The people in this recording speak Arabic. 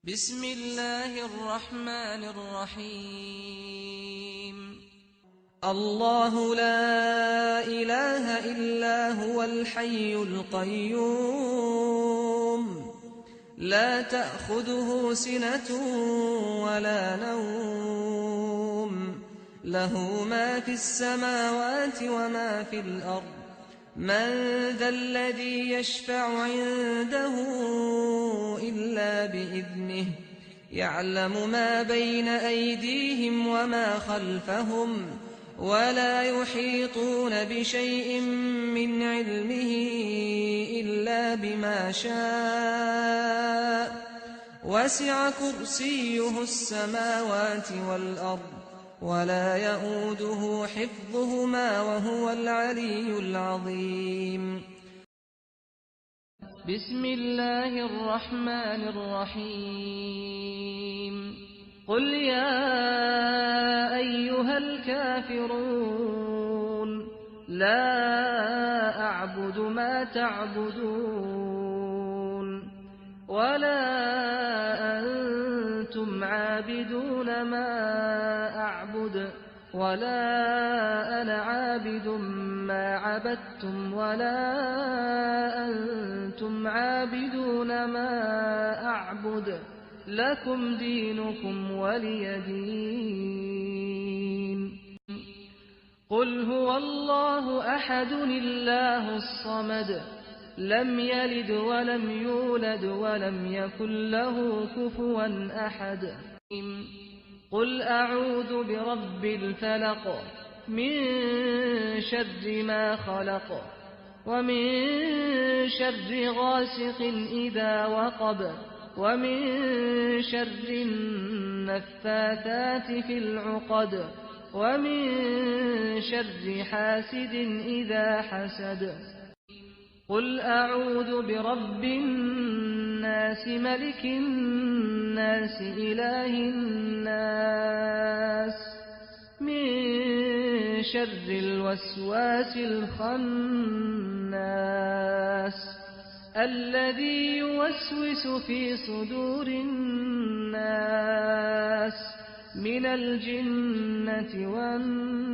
بسم الله الرحمن الرحيم. الله لا إله إلا هو الحي القيوم، لا تأخذه سنة ولا نوم، له ما في السماوات وما في الأرض. من ذا الذي يشفع عنده إلا بإذنه، يعلم ما بين أيديهم وما خلفهم، ولا يحيطون بشيء من علمه إلا بما شاء. وسع كرسيه السماوات والأرض، ولا يئوده حفظهما وهو العلي العظيم. بسم الله الرحمن الرحيم. قل يا أيها الكافرون، لا أعبد ما تعبدون، ولا أنتم عابدون ما أعبد، ولا أنا عابد ما عبدتم، ولا أنتم عابدون ما أعبد، لكم دينكم ولي دين. قل هو الله أحد الله الصمد، لم يلد ولم يولد ولم يكن له كفوا أحد. قل أعوذ برب الفلق، من شر ما خلق، ومن شر غاسق إذا وقب، ومن شر النفاثات في العقد، ومن شر حاسد إذا حسد. قل أعوذ برب الناس، ملك الناس، إله الناس، من شر الوسواس الخناس، الذي يوسوس في صدور الناس من الجنة والناس.